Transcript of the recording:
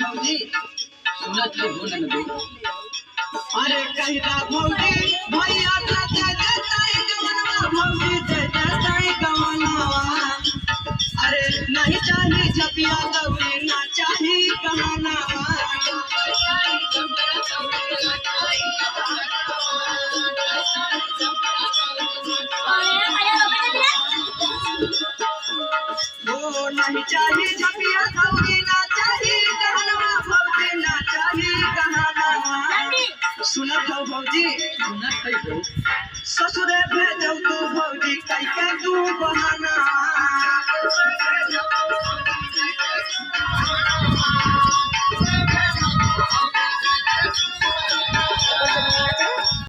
भौजी सुनत ले हो ननदो। अरे कहता भौजी भैया का जताई गवनवा भौजी जताई गवनवा। अरे नहीं चाहिए छपिया दौरी ना चाहिए कहनावा। ओ नहीं चाहिए छपिया दौरी ना चाहिए कहनावा भौजी ना चाहिए कहनावा। सुनत हो भौजी सुनत